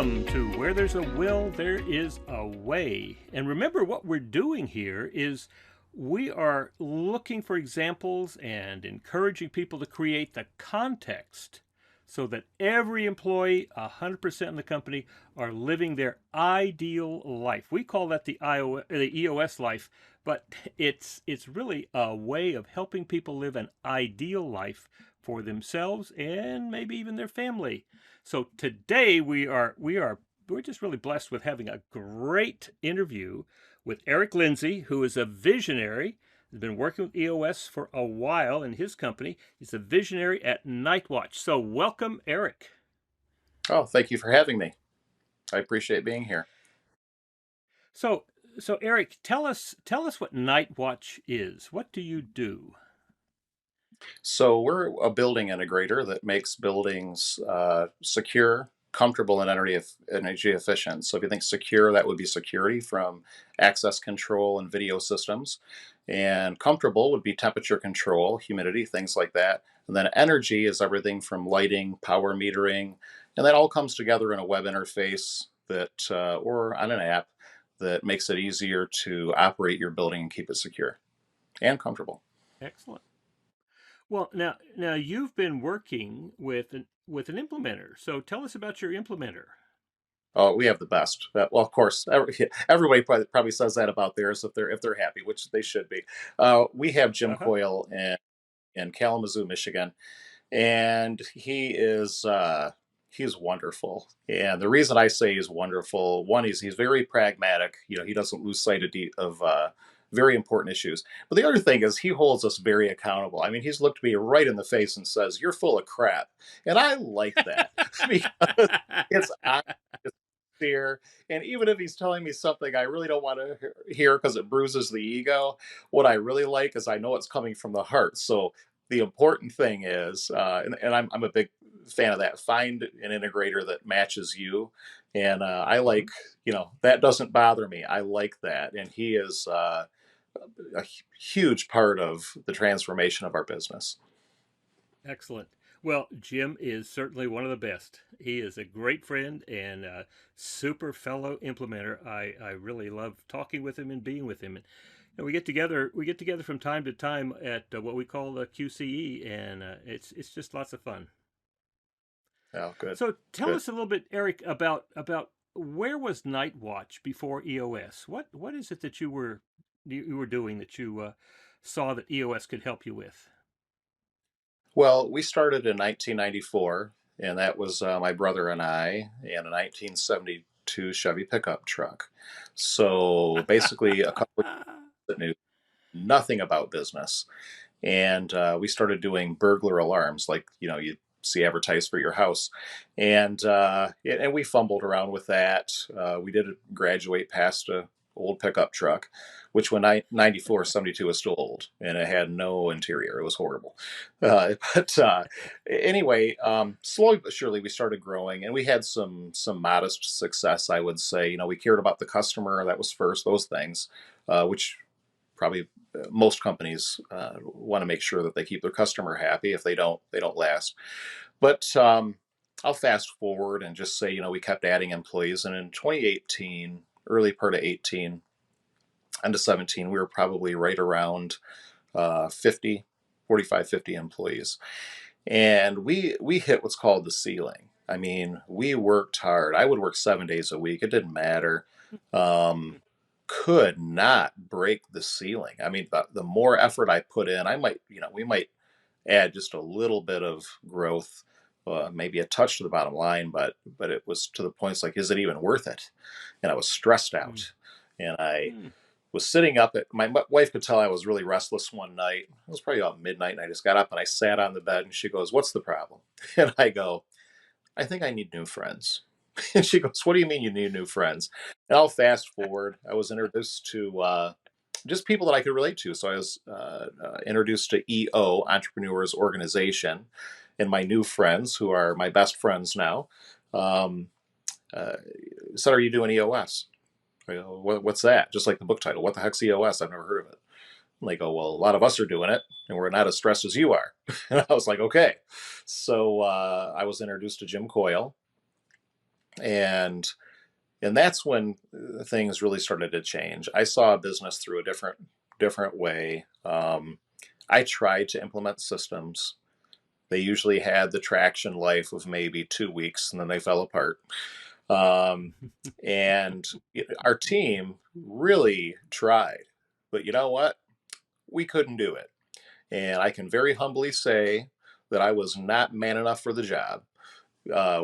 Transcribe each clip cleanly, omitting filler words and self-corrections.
Welcome to Where There's a Will, There Is a Way. And remember, what we're doing here is we are looking for examples and encouraging people to create the context so that every employee, 100% in the company, are living their ideal life. We call that the EOS life, but it's really a way of helping people live an ideal life for themselves and maybe even their family. So today we're just really blessed with having a great interview with Eric Lindsley, who is a visionary. He's been working with EOS for a while in his company. He's a visionary at Nightwatch. So welcome, Eric. Oh, thank you for having me. I appreciate being here. So Eric, tell us what Nightwatch is. What do you do? So we're a building integrator that makes buildings secure, comfortable, and energy efficient. So if you think secure, that would be security from access control and video systems. And comfortable would be temperature control, humidity, things like that. And then energy is everything from lighting, power metering, and that all comes together in a web interface that, or on an app that makes it easier to operate your building and keep it secure and comfortable. Excellent. Well, now you've been working with an implementer. So tell us about your implementer. Oh, we have the best. Well, of course, everybody probably says that about theirs if they're happy, which they should be. We have Jim Uh-huh. Coyle in Kalamazoo, Michigan, and he's wonderful. And the reason I say he's wonderful, one, he's very pragmatic. He doesn't lose sight of very important issues. But the other thing is he holds us very accountable. I mean, he's looked me right in the face and says, "You're full of crap," and I like that because it's honest, it's sincere. And even if he's telling me something I really don't want to hear because it bruises the ego, what I really like is I know it's coming from the heart. So the important thing is, and I'm a big fan of that. Find an integrator that matches you, and I Mhm. like, that doesn't bother me. I like that, and he is a huge part of the transformation of our business. Excellent. Well, Jim is certainly one of the best. He is a great friend and a super fellow implementer. I really love talking with him and being with him. And we get together. We get together from time to time at what we call the QCE, and it's just lots of fun. Oh, good, So tell good. us a little bit, Eric, about where was Nightwatch before EOS? What is it that you were doing that you saw that EOS could help you with? Well, we started in 1994, and that was my brother and I in a 1972 Chevy pickup truck. So basically, a couple of that knew nothing about business, and we started doing burglar alarms, like you see advertised for your house, and we fumbled around with that. We did graduate past a old pickup truck, which when 94 72 was still old and it had no interior. It was horrible. But anyway, slowly but surely we started growing, and we had some modest success, I would say. We cared about the customer. That was first. Those things, which probably most companies want to make sure that they keep their customer happy. If they don't last. But I'll fast forward and just say, we kept adding employees, and in 2018, early part of 18, into 17, we were probably right around 50, 45, 50 employees, and we hit what's called the ceiling. I mean, we worked hard. I would work 7 days a week. It didn't matter. Um, could not break the ceiling. I mean, the more effort I put in, we might add just a little bit of growth, maybe a touch to the bottom line, but it was to the point, it's like, is it even worth it? And I was stressed Mm. out, and I Mm. was sitting up at my wife could tell I was really restless one night. It was probably about midnight, and I just got up and I sat on the bed, and she goes, "What's the problem?" And I go, "I think I need new friends." And she goes, "What do you mean you need new friends?" And I'll fast forward. I was introduced to just people that I could relate to. So I was introduced to EO, Entrepreneurs Organization, and my new friends, who are my best friends now, um, uh, said, "Are you doing EOS?" I go, "What's that?" Just like the book title. What the heck's EOS? I've never heard of it. And they go, "Well, a lot of us are doing it, and we're not as stressed as you are." And I was like, "Okay." So I was introduced to Jim Coyle, And that's when things really started to change. I saw a business through a different way. I tried to implement systems. They usually had the traction life of maybe 2 weeks, and then they fell apart. Um, and our team really tried, but you know what? We couldn't do it. And I can very humbly say that I was not man enough for the job.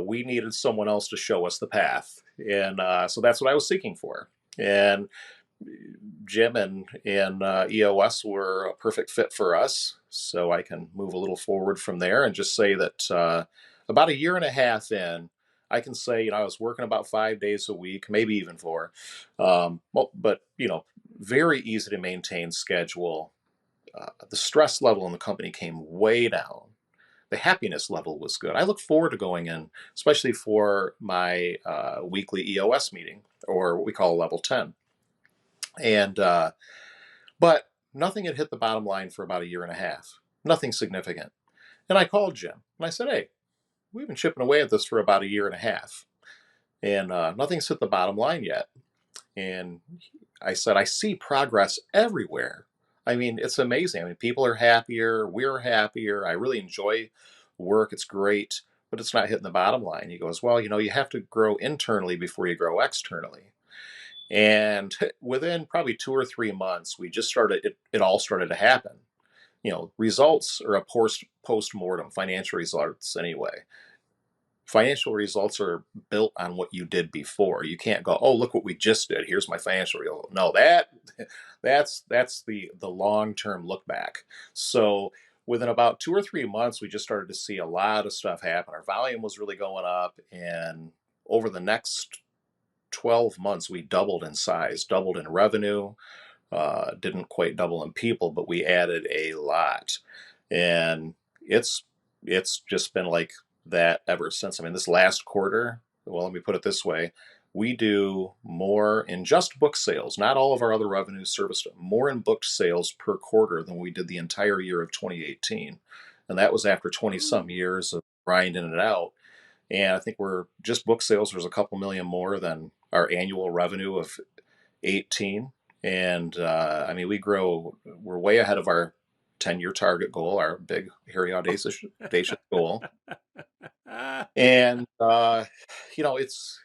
We needed someone else to show us the path. And so that's what I was seeking for. And Jim and EOS were a perfect fit for us. So I can move a little forward from there and just say that about a year and a half in, I can say, I was working about 5 days a week, maybe even four. But, very easy to maintain schedule. The stress level in the company came way down. The happiness level was good. I look forward to going in, especially for my weekly EOS meeting, or what we call level 10. And but nothing had hit the bottom line for about a year and a half. Nothing significant. And I called Jim and I said, "Hey, we've been chipping away at this for about a year and a half, and nothing's hit the bottom line yet." And I said, "I see progress everywhere. I mean, it's amazing. I mean, people are happier. We're happier. I really enjoy work. It's great, but it's not hitting the bottom line." He goes, "Well, you have to grow internally before you grow externally." And within probably 2 or 3 months, we just started, it all started to happen. Results are a post-mortem, financial results anyway. Financial results are built on what you did before. You can't go, "Oh, look what we just did. Here's my financial result." No, that's the long-term look back. So within about 2 or 3 months, we just started to see a lot of stuff happen. Our volume was really going up, and over the next 12 months, we doubled in size, doubled in revenue. Didn't quite double in people, but we added a lot, and it's just been like that ever since. I mean, this last quarter, well, let me put it this way: we do more in just book sales, not all of our other revenue service, more in booked sales per quarter than we did the entire year of 2018, and that was after 20 some years of grinding it out. And I think we're just book sales was a couple million more than our annual revenue of 18. And I mean, we're way ahead of our 10-year target goal, our big, hairy, audacious goal. And it's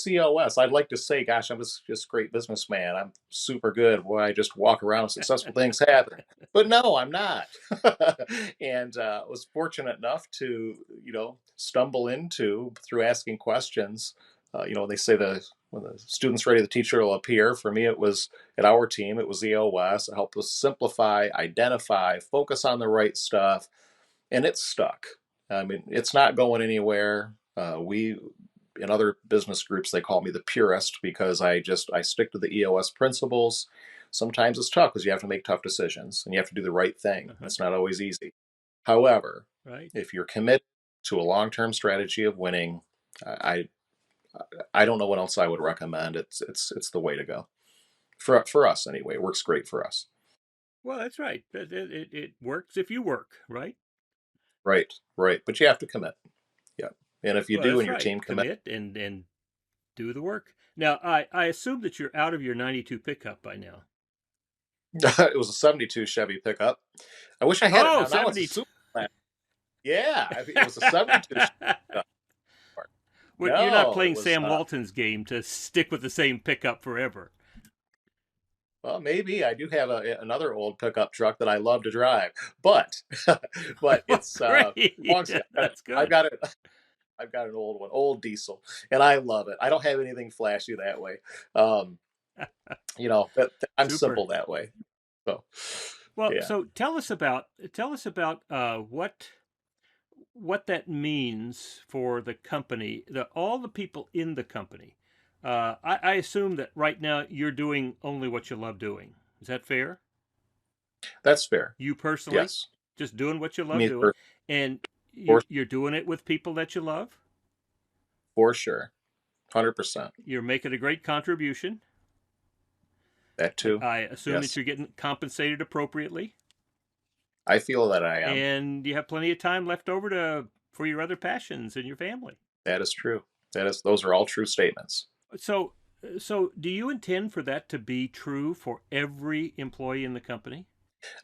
EOS. I'd like to say, gosh, I'm just a great businessman. I'm super good. Boy, I just walk around, successful things happen. But no, I'm not. And was fortunate enough to stumble into, through asking questions. They say when the student's ready, the teacher will appear. For me, it was at our team. It was EOS. It helped us simplify, identify, focus on the right stuff, and it's stuck. I mean, it's not going anywhere. In other business groups, they call me the purist because I stick to the EOS principles. Sometimes it's tough because you have to make tough decisions and you have to do the right thing. It's not always easy. However, Right. if you're committed to a long-term strategy of winning, I I don't know what else I would recommend. It's the way to go for us anyway. It works great for us. Well, that's right. It works if you work, right? Right, right. But you have to commit. Yeah. And if you Well, do that's and your right. team commit, Commit and do the work. Now, I assume that you're out of your 92 pickup by now. it was a 72 Chevy pickup. I wish I had it Oh, now. Now it's a 72. super. Yeah, it was a 72 Chevy pickup. Well, you're not No, it playing was Sam Walton's game to stick with the same pickup forever. well, maybe I do have another old pickup truck that I love to drive, but but Well, it's great. long. That's I've good. got it. I've got an old one, old diesel, and I love it. I don't have anything flashy that way. Um, I'm Super. simple that way. So, Well, yeah, so tell us about what that means for the company, all the people in the company. I assume that right now you're doing only what you love doing. Is that fair? that's fair. You personally, Yes, just doing what you love me doing, and for you're doing it with people that you love. for sure, 100%. You're making a great contribution. That too. I assume that Yes, you're getting compensated appropriately, I feel that I am. and you have plenty of time left over to for your other passions and your family. That is true. Those are all true statements. So, so do you intend for that to be true for every employee in the company?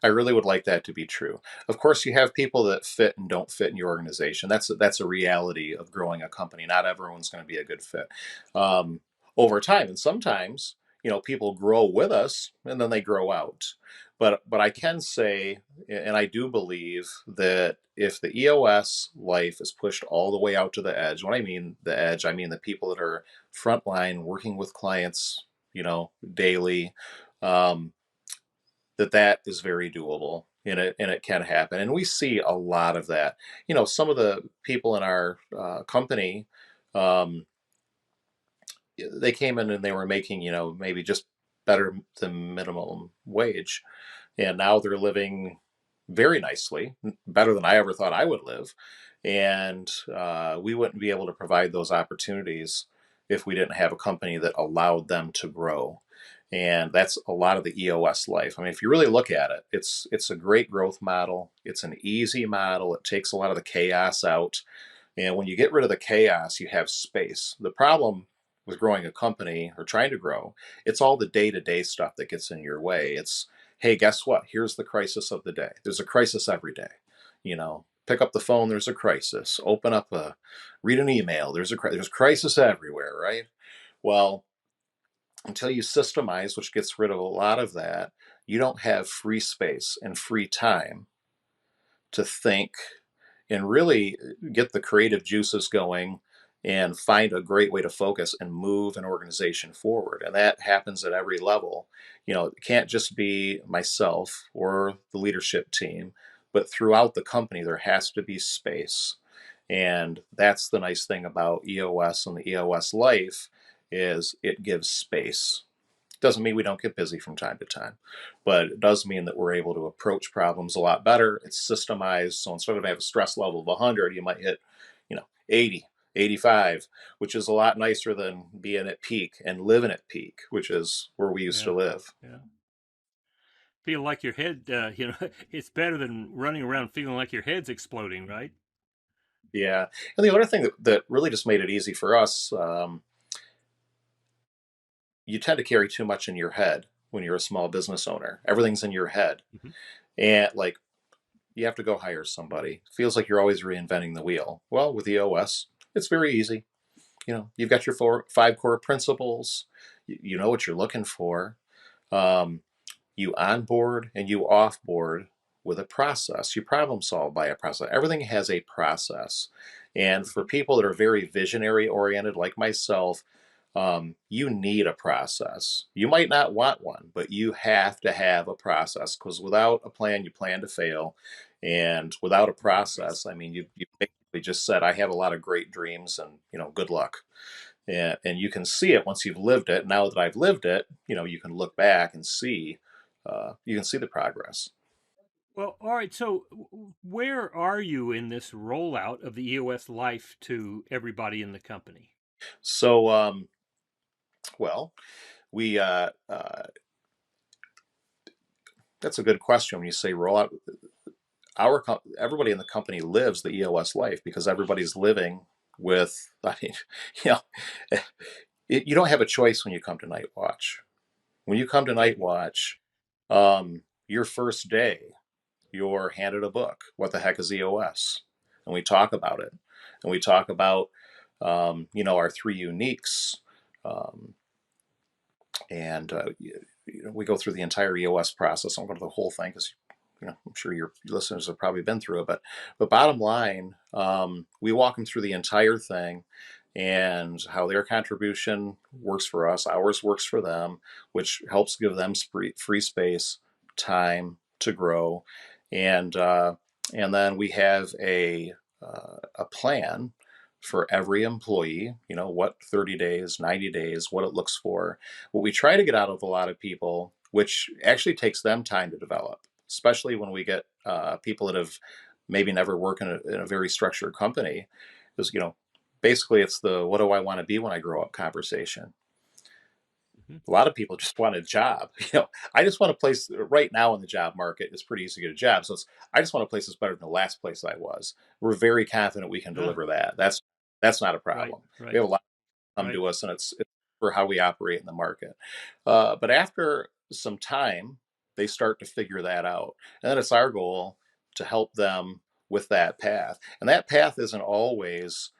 I really would like that to be true. Of course, you have people that fit and don't fit in your organization. That's a reality of growing a company. Not everyone's going to be a good fit um, over time, and sometimes people grow with us and then they grow out. But I can say, and I do believe that if the EOS life is pushed all the way out to the edge, when I mean the edge, I mean the people that are frontline working with clients, daily. Um, that is very doable and it can happen, and we see a lot of that. Some of the people in our company, um, they came in and they were making maybe just better than minimum wage, and now they're living very nicely, better than I ever thought I would live. And we wouldn't be able to provide those opportunities if we didn't have a company that allowed them to grow. And that's a lot of the EOS life. I mean, if you really look at it, it's a great growth model. It's an easy model. It takes a lot of the chaos out. And when you get rid of the chaos, you have space. The problem with growing a company or trying to grow, it's all the day to day stuff that gets in your way. It's, hey, guess what? Here's the crisis of the day. There's a crisis every day. Pick up the phone, there's a crisis. Read an email, there's crisis everywhere, right? Well, until you systemize, which gets rid of a lot of that, you don't have free space and free time to think and really get the creative juices going and find a great way to focus and move an organization forward. And that happens at every level. It can't just be myself or the leadership team, but throughout the company, there has to be space. And that's the nice thing about EOS and the EOS life is it gives space. Doesn't mean we don't get busy from time to time, but it does mean that we're able to approach problems a lot better. It's systemized. So instead of having a stress level of 100, you might hit, 80, 85, which is a lot nicer than being at peak and living at peak, which is where we used to Yeah, live. yeah. Feel like your head, it's better than running around feeling like your head's exploding, right? Yeah. And the other thing that really just made it easy for us, you tend to carry too much in your head when you're a small business owner. Everything's in your head. Hmm. And like, you have to go hire somebody. Feels like you're always reinventing the wheel. Well, with EOS, it's very easy. You've got your five core principles. You know what you're looking for. Um, you onboard and you offboard with a process. You problem solve by a process. Everything has a process. And for Hmm. people that are very visionary oriented, like myself, you need a process. You might not want one, but you have to have a process because without a plan, you plan to fail. And without a process, I mean, you basically just said, I have a lot of great dreams and, good luck. And you can see it once you've lived it. Now that I've lived it, you can look back and see, you can see the progress. Well, all right. So, where are you in this rollout of the EOS Life to everybody in the company? So, well, we, that's a good question when you say roll out. Everybody in the company lives the EOS life because everybody's living with, I mean, you know, you don't have a choice when you come to night watch. When you come to night Okay. watch, your first day, you're handed a book. What the heck is EOS? And we talk about it. And we talk about, our three uniques. Um, and we go through the entire EOS process. I won't go to the whole thing because I'm sure your listeners have probably been through it. But bottom line, we walk them through the entire thing and how their contribution works for us, ours works for them, which helps give them free space, time to grow, and and then we have a plan for every employee. What 30 days, 90 days, what it looks for. What we try to get out of a lot of people, which actually takes them time to develop, especially when we get people that have maybe never worked in a very structured company, is basically it's the what do I want to be when I grow up conversation. Hmm. A lot of people just want a job. I just want a place right now in the job market. It's pretty easy to get a job. So I just want a place that's better than the last place I was. We're very confident we can Yeah. deliver that. That's not a Right, problem. We right, have a lot come right. to us, and it's for how we operate in the market. But after some time, they start to figure that out, and then it's our goal to help them with that path. And that path isn't always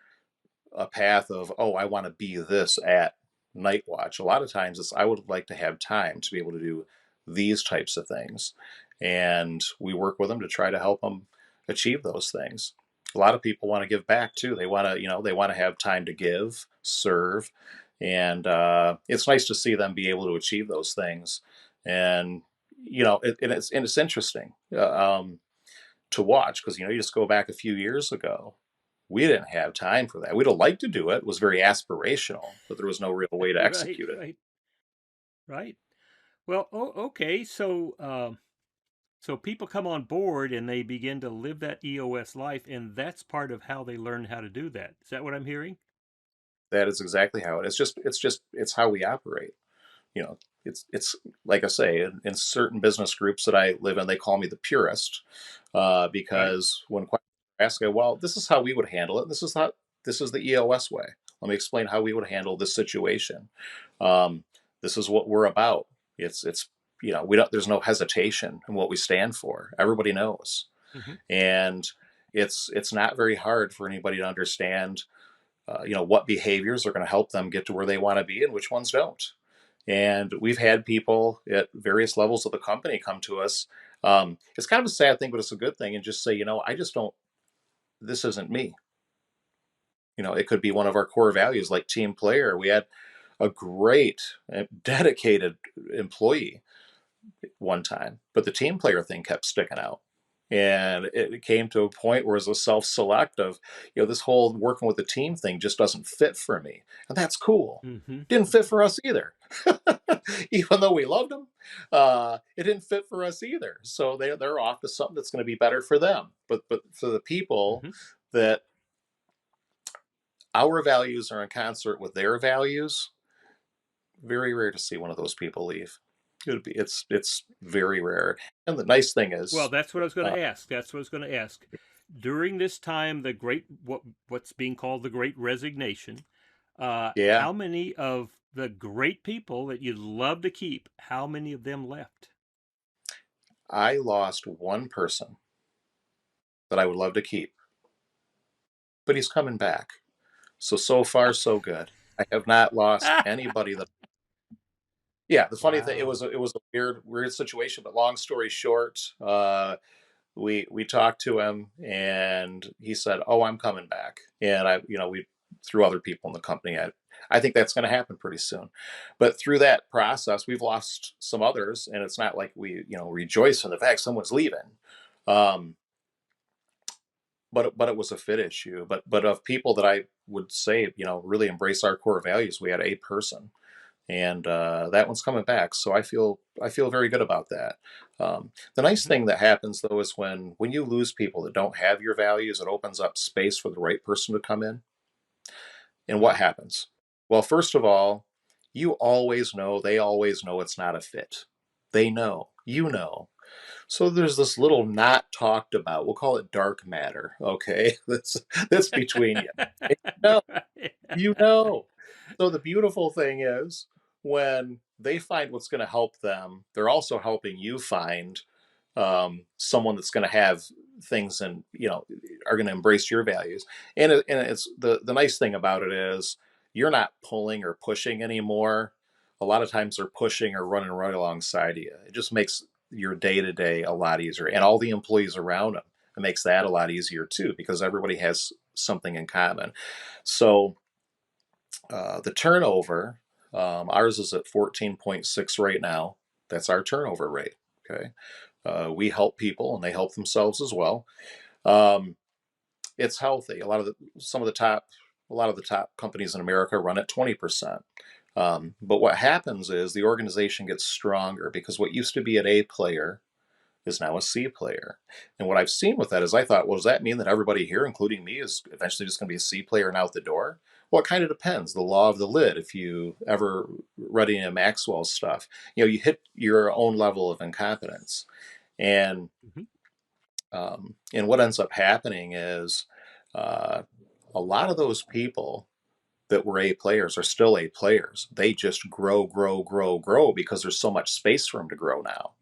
a path of, oh, I want to be this at night watch. A lot of times it's, I would like to have time to be able to do these types of things. And we work with them to try to help them achieve those things. A lot of people want to give back too. They want to, they want to have time to give, serve. And it's nice to see them be able to achieve those things. And, and it's interesting to watch because, you just go back a few years ago, we didn't have time for that. We'd have liked to do it. It was very aspirational, but there was no real way to Right, execute it. right, right. Well, okay. So, so people come on board and they begin to live that EOS life, and that's part of how they learn how to do that. Is that what I'm hearing? That is exactly how it is. It's how we operate. You know, it's like I say, in certain business groups that I live in, they call me the purist, Right. because when questions are asked, I go, well, this is how we would handle it. This is the EOS way. Let me explain how we would handle this situation. Um, this is what we're about. It's we don't. There's no hesitation in what we stand for. Everybody knows, Hmm. and it's not very hard for anybody to understand. What behaviors are going to help them get to where they want to be and which ones don't. And we've had people at various levels of the company come to us. It's kind of a sad thing, but it's a good thing, and just say, I just don't. This isn't me. It could be one of our core values, like team player. We had a great, dedicated employee one time, but the team player thing kept sticking out. And it came to a point where it was a self-select of, this whole working with the team thing just doesn't fit for me. And that's cool. Hmm. Didn't fit for us either. Even though we loved them, it didn't fit for us either. So they're off to something that's going to be better for them. But for the people Hmm. that our values are in concert with their values, very rare to see one of those people leave. It's very rare. And the nice thing Well, is, that's what I was going uh, to ask. That's what I was going to ask. During this time, the great what's being called the Great Resignation, yeah, how many of the great people that you'd love to keep, how many of them left? I lost one person that I would love to keep, but he's coming back. So far so good. I have not lost anybody that. Yeah, the funny thing, it Wow. was a weird situation, but long story short, we talked to him and he said, "Oh, I'm coming back." And we through other people in the company. I think that's going to happen pretty soon. But through that process, we've lost some others, and it's not like we rejoice in the fact someone's leaving. Um, but it was a fit issue. But of people that I would say really embrace our core values, we had a person, and that one's coming back. So I feel very good about that. The nice Hmm. thing that happens though is when you lose people that don't have your values, it opens up space for the right person to come in. And what happens? Well, first of all, you always know, they always know it's not a fit. They know, you know. So there's this little not talked about, we'll call it dark matter, okay? That's between you. And you know. So the beautiful thing is when they find what's going to help them, they're also helping you find someone that's going to have things and are going to embrace your values. And it's the nice thing about it is you're not pulling or pushing anymore. A lot of times they're pushing or running right alongside you. It just makes your day to day a lot easier, and all the employees around them. It makes that a lot easier too because everybody has something in common. So the turnover, ours is at 14.6 right now. That's our turnover rate. Okay. We help people and they help themselves as well. Um, it's healthy. A lot of the top companies in America run at 20%. But what happens is the organization gets stronger because what used to be an A player is now a C player. And what I've seen with that is I thought, well, does that mean that everybody here, including me, is eventually just going to be a C player and out the door? Well, it kind of depends. The law of the lid, if you ever read any of Maxwell's stuff, you hit your own level of incompetence. And Mhm. and what ends up happening is uh, a lot of those people that were A players are still A players. They just grow, grow, grow, grow because there's so much space for them to grow now.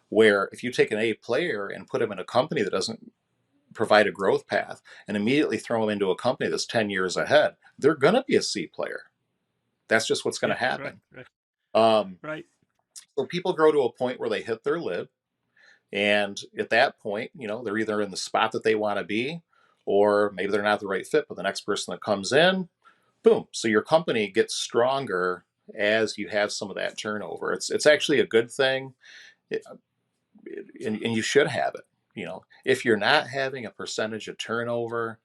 Where if you take an A player and put them in a company that doesn't provide a growth path and immediately throw them into a company that's 10 years ahead, they're going to be a C player. That's just what's going Yeah, to right, happen. right, Um, right. so people grow to a point where they hit their lid. And at that point, they're either in the spot that they want to be, or maybe they're not the right fit. But the next person that comes in, boom. So your company gets stronger as you have some of that turnover. It's actually a good thing, and you should have it. If you're not having a percentage of turnover,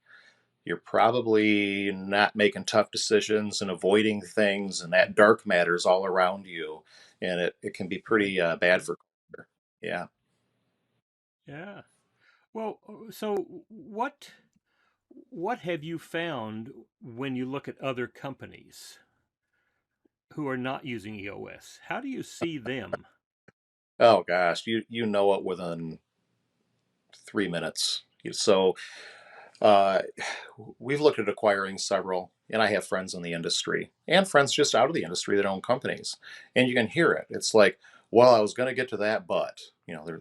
you're probably not making tough decisions and avoiding things, and that dark matter's all around you, and it can be Right, pretty bad right. for culture. Yeah. Yeah. Well, so what have you found when you look at other companies who are not using EOS? How do you see them? Oh gosh, you know it within 3 minutes. So uh, we've looked at acquiring several, and I have friends in the industry and friends just out of the industry that own companies, and you can hear it. It's like, well, I was going to get to that, but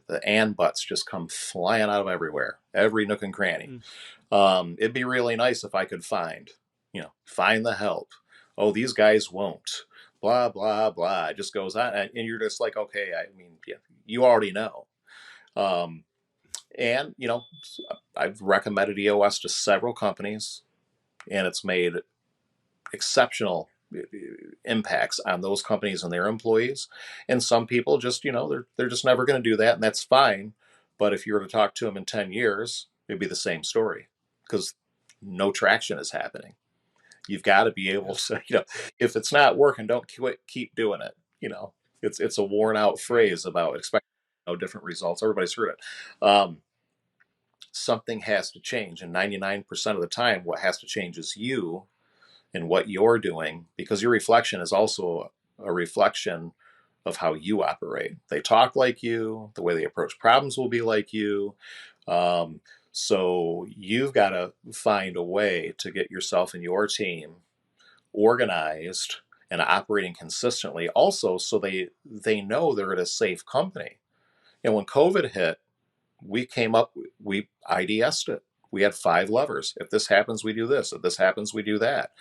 the and buts just come flying out of everywhere, every nook and cranny. Mm, It'd be really nice if I could find the help. Oh, these guys won't. Blah blah blah. It just goes on, and you're just like, okay. I mean, yeah, you already know. Um, and I've recommended EOS to several companies, and it's made exceptional impacts on those companies and their employees. And some people just, they're just never going to do that, and that's fine. But if you were to talk to them in 10 years, it'd be the same story because no traction is happening. You've got to be able yeah, to, if it's not working, don't keep doing it. It's a worn out yeah, phrase about expecting no different results. Everybody's heard it. Something has to change, and 99% of the time, what has to change is you and what you're doing, because your reflection is also a reflection of how you operate. They talk like you, the way they approach problems will be like you. Um, so you've got to find a way to get yourself and your team organized and operating consistently. Also, so they know they're at a safe company. And when COVID hit, we IDS'd it. We had 5 levers. If this happens, we do this. If this happens, we do that.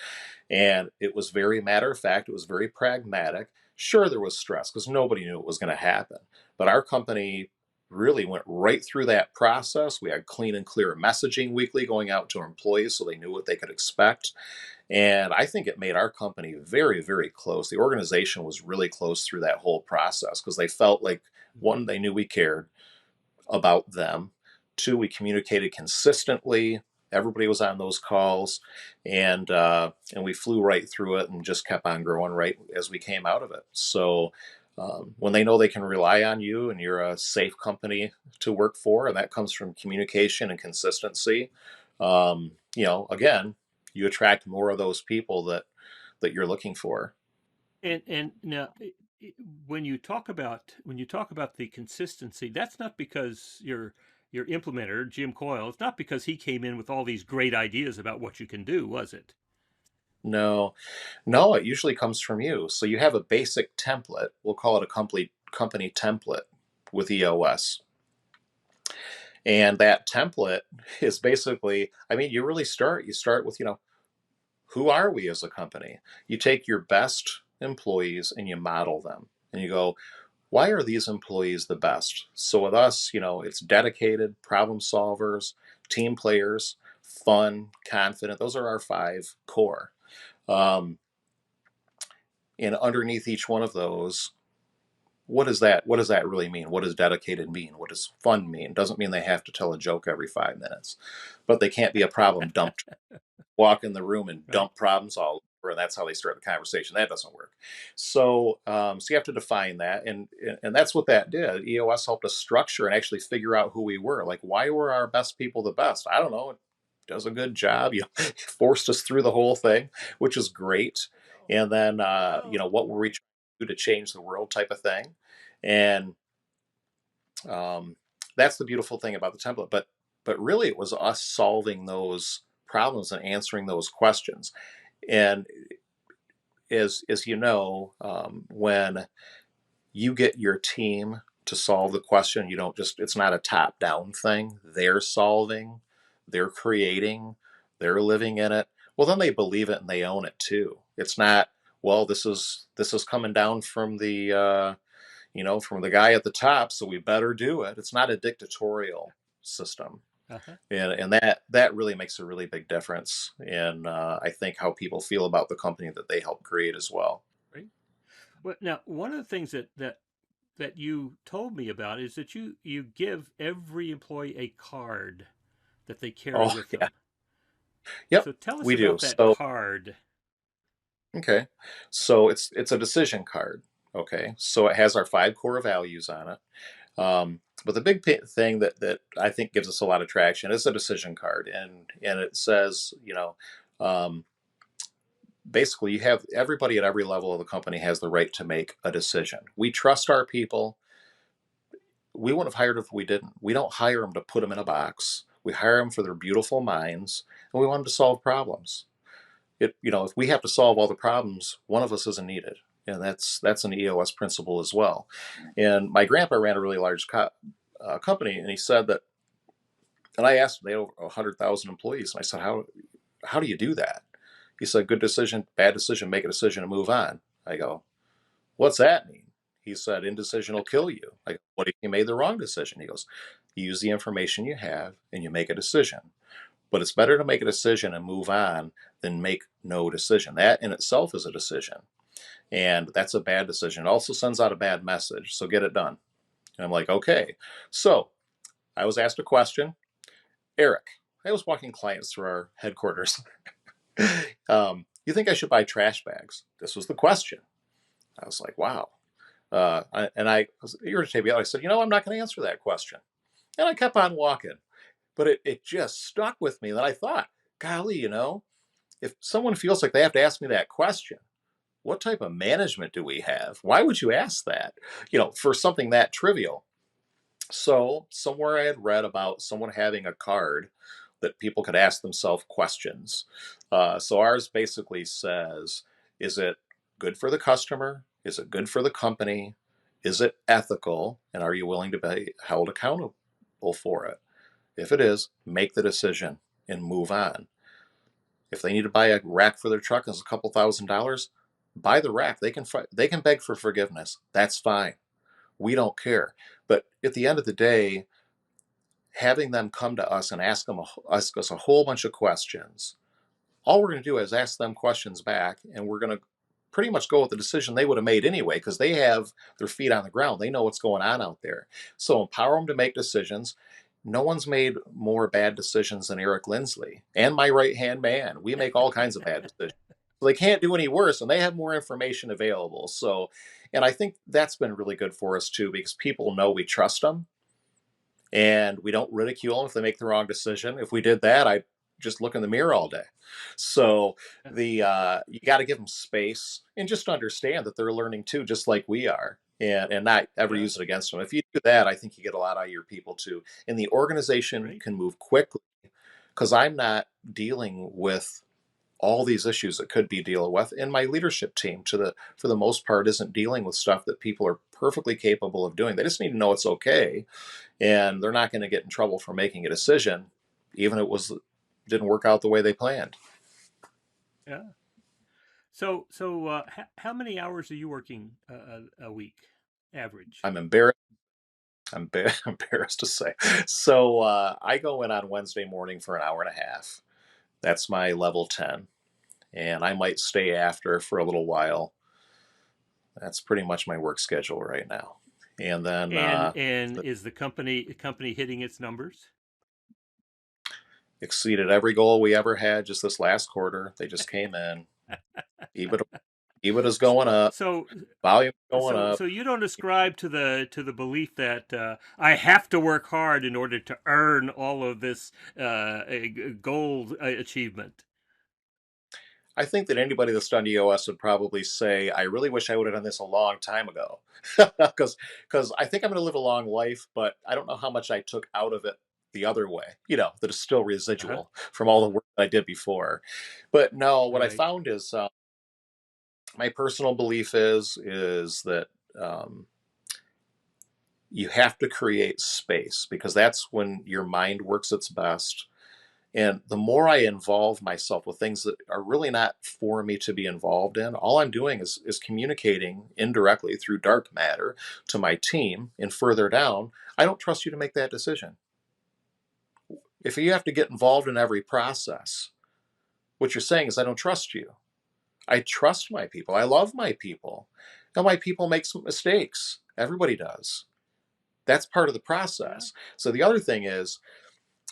And it was very matter of fact. It was very pragmatic. Sure, there was stress because nobody knew it was going to happen. But our company really went right through that process. We had clean and clear messaging weekly going out to our employees so they knew what they could expect. And I think it made our company very, very close. The organization was really close through that whole process because they felt like, one, they knew we cared about them. 2, we communicated consistently. Everybody was on those calls, and we flew right through it and just kept on growing right as we came out of it. So when they know they can rely on you and you're a safe company to work for, and that comes from communication and consistency, again, you attract more of those people that you're looking for. and now when you talk about the consistency, that's not because your implementer Jim Coyle. It's not because he came in with all these great ideas about what you can do, was it? No, no, it usually comes from you. So you have a basic template. We'll call it a company template with EOS. And that template is basically, I mean, you start with, who are we as a company? You take your best employees and you model them. And you go, why are these employees the best? So with us, it's dedicated, problem solvers, team players, fun, confident. Those are our 5 core. Um, and underneath each one of those, what does that really mean? What does dedicated mean? What does fun mean? Doesn't mean they have to tell a joke every 5 minutes, but they can't be a problem dumped, walk in the room and Right. dump problems all over, and that's how they start the conversation. That doesn't work. So you have to define that, and that's what that did. EOS helped us structure and actually figure out who we were. Like, why were our best people the best? I don't know. It does a good job. Forced us through the whole thing, which is great. And then what were we trying to do to change the world, type of thing. And um, that's the beautiful thing about the template. But really, it was us solving problems and answering those questions. And as you know, when you get your team to solve the question, you don't just, it's not a top down thing. They're solving, they're creating, they're living in it. Well, then they believe it and they own it too. It's not, well, this is coming down from the from the guy at the top, so we better do it. It's not a dictatorial system. Uh-huh. And that really makes a really big difference in I think how people feel about the company that they help create as well. Right. Well, now, one of the things that you told me about is that you give every employee a card that they carry Oh with yeah, them. yep, So tell us we do. about that So card. okay, so it's a decision card. Okay, so it has our 5 core values on it. But the big thing that I think gives us a lot of traction is a decision card, and it says, um, basically, you have everybody at every level of the company has the right to make a decision. We trust our people. We wouldn't have hired if we didn't. We don't hire them to put them in a box. We hire them for their beautiful minds, and we want them to solve problems. If we have to solve all the problems, one of us isn't needed, and that's an EOS principle as well. And my grandpa ran a really large company, and he said that. And I asked him, they had over 100,000 employees, and I said, how do you do that? He said, good decision, bad decision, make a decision and move on. I go, what's that mean? He said, indecision will kill you. I go, what if you made the wrong decision? He goes, you use the information you have and you make a decision. But it's better to make a decision and move on than make no decision. That in itself is a decision. And that's a bad decision. It also sends out a bad message. So get it done. And I'm like, okay. So I was asked a question. Eric, I was walking clients through our headquarters. You think I should buy trash bags? This was the question. I was like, wow. And I was irritated. I said, I'm not going to answer that question. And I kept on walking. But it just stuck with me. That I thought, golly, if someone feels like they have to ask me that question, what type of management do we have? Why would you ask that, for something that trivial? So somewhere I had read about someone having a card that people could ask themselves questions. So ours basically says, is it good for the customer? Is it good for the company? Is it ethical? And are you willing to be held accountable for it? If it is, make the decision and move on. If they need to buy a rack for their truck and it's a couple $1,000s, buy the rack. They can beg for forgiveness. That's fine. We don't care. But at the end of the day, having them come to us and ask us a whole bunch of questions, all we're going to do is ask them questions back, and we're going to pretty much go with the decision they would have made anyway, because they have their feet on the ground. They know what's going on out there. So empower them to make decisions. No one's made more bad decisions than Eric Lindsley and my right hand man. We make all kinds of bad decisions. So they can't do any worse, and they have more information available. So, and I think that's been really good for us too, because people know we trust them and we don't ridicule them if they make the wrong decision. If we did that, I'd just look in the mirror all day. So the you got to give them space and just understand that they're learning too, just like we are, and not ever Yeah. use it against them. If you do that, I think you get a lot out of your people too, and the organization Right. can move quickly because I'm not dealing with all these issues that could be dealt with, and my leadership team for the most part isn't dealing with stuff that people are perfectly capable of doing. They just need to know it's okay, and they're not going to get in trouble for making a decision even if it didn't work out the way they planned. Yeah. So how many hours are you working a week, average? I'm embarrassed. Embarrassed to say. So I go in on Wednesday morning for an hour and a half. That's my level 10, and I might stay after for a little while. That's pretty much my work schedule right now. And then And is the company hitting its numbers? exceeded every goal we ever had just this last quarter. They just came in. EBITDA, EBITDA's going up, So volume going so up. you don't ascribe to the belief that I have to work hard in order to earn all of this goal achievement. I think that anybody that's done EOS would probably say, I really wish I would have done this a long time ago. Because I think I'm going to live a long life, but I don't know how much I took out of it the other way, that is still Uh-huh. residual from all the work that I did before. But no, what I Right. found is my personal belief is that um, you have to create space because that's when your mind works its best. And the more I involve myself with things that are really not for me to be involved in, all I'm doing is communicating indirectly through dark matter to my team. And further down, I don't trust you to make that decision. If you have to get involved in every process, what you're saying is, I don't trust you. I trust my people. I love my people. Now, my people make some mistakes. Everybody does. That's part of the Yeah. process. So the other thing is,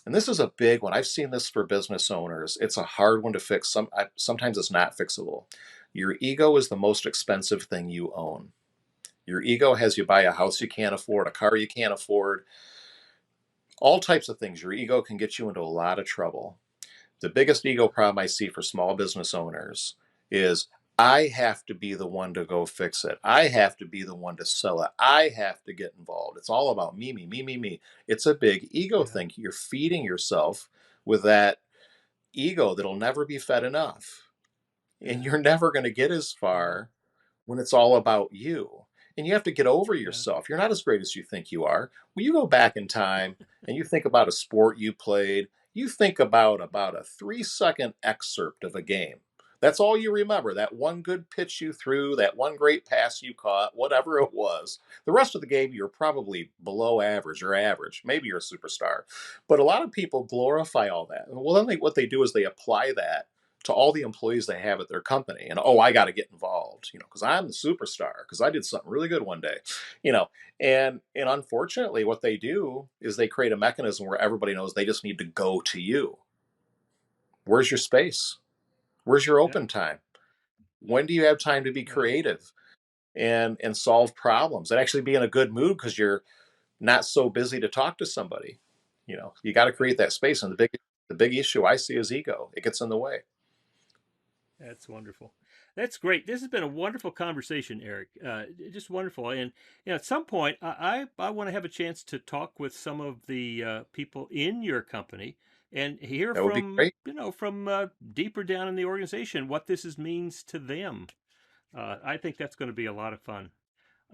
and this is a big one. I've seen this for business owners. It's a hard one to fix. Sometimes it's not fixable. Your ego is the most expensive thing you own. Your ego has you buy a house you can't afford, a car you can't afford, all types of things. Your ego can get you into a lot of trouble. The biggest ego problem I see for small business owners is, I have to be the one to go fix it. I have to be the one to sell it. I have to get involved. It's all about me, me, me, me, me. It's a big ego Yeah. thing. You're feeding yourself with that ego that'll never be fed enough. And Yeah. you're never going to get as Wow. far when it's all about you. And you have to get over Yeah. yourself. You're not as great as you think you are. When you go back in time and you think about a sport you played, you think about a 3-second excerpt of a game. That's all you remember. That one good pitch you threw, that one great pass you caught, whatever it was. The rest of the game, you're probably below average or average. Maybe you're a superstar. But a lot of people glorify all that. Well, then what they do is they apply that to all the employees they have at their company. And, oh, I got to get involved, because I'm the superstar, because I did something really good one day, you know. And unfortunately, what they do is they create a mechanism where everybody knows they just need to go to you. Where's your space? Where's your Yeah. open time? When do you have time to be Right. creative and solve problems and actually be in a good mood because you're not so busy to talk to somebody? You got to Right. create that space. And the big issue I see is ego. It gets in the way. That's wonderful. That's great. This has been a wonderful conversation, Eric. Just wonderful. And at some point, I want to have a chance to talk with some of the people in your company and hear That would be from great. deeper down in the organization what means to them. I think that's going to be a lot of fun.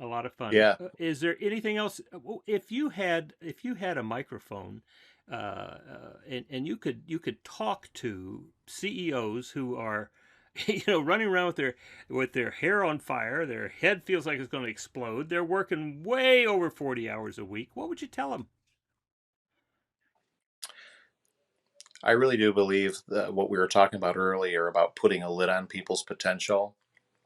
A lot of fun. Yeah. Is there anything else? If you had a microphone, and you could talk to CEOs who are, running around with their hair on fire, their head feels like it's going to explode. They're working way over 40 hours a week. What would you tell them? I really do believe that what we were talking about earlier about putting a lid on people's potential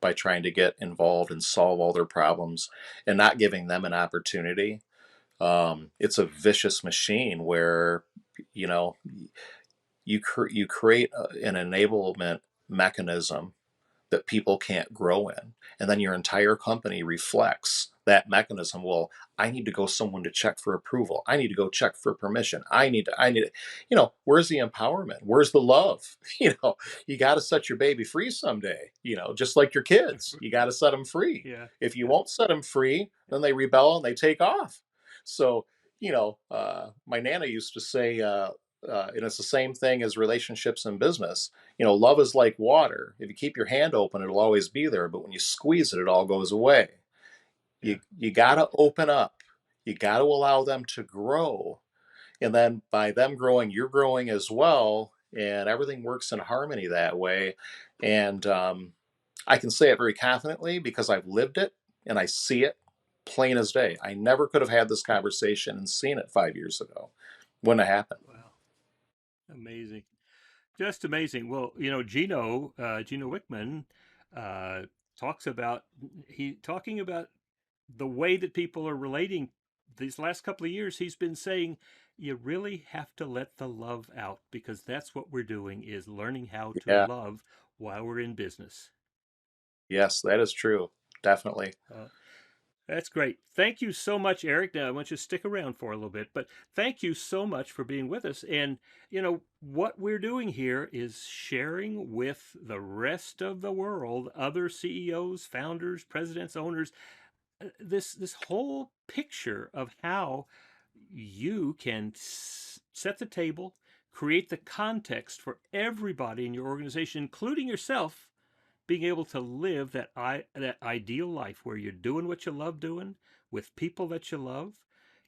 by trying to get involved and solve all their problems and not giving them an opportunity. It's a vicious machine where, you know, you create an enablement mechanism that people can't grow in. And then your entire company reflects that mechanism. Well, I need to go someone to check for approval. I need to go check for permission. Where's the empowerment? Where's the love? You got to set your baby free someday, just like your kids. You got to set them free. Yeah, If you yeah, won't set them free, yeah. then they rebel and they take off. So, my Nana used to say, and it's the same thing as relationships and business. Love is like water. If you keep your hand open, it'll always be there. But when you squeeze it, it all goes away. Yeah. You got to open up. You got to allow them to grow. And then by them growing, you're growing as well. And everything works in harmony that way. And I can say it very confidently because I've lived it and I see it plain as day. I never could have had this conversation and seen it 5 years ago. Wouldn't have happened. Wow, amazing. Just amazing. Well, Gino Wickman, uh, talks about he talking about the way that people are relating. These last couple of years, he's been saying you really have to let the love out because that's what we're doing is learning how to Yeah. love while we're in business. Yes, that is true. Definitely. Uh, That's great. Thank you so much, Eric. Now, I want you to stick around for a little bit, but thank you so much for being with us. And, what we're doing here is sharing with the rest of the world, other CEOs, founders, presidents, owners, this whole picture of how you can set the table, create the context for everybody in your organization, including yourself, being able to live that ideal life where you're doing what you love doing with people that you love.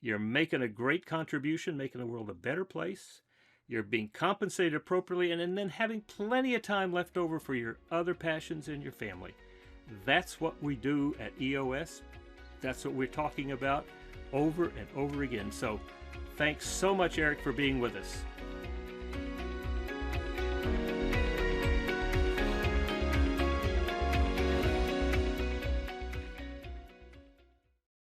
You're making a great contribution, making the world a better place. You're being compensated appropriately, and then having plenty of time left over for your other passions and your family. That's what we do at EOS. That's what we're talking about over and over again. So thanks so much, Eric, for being with us.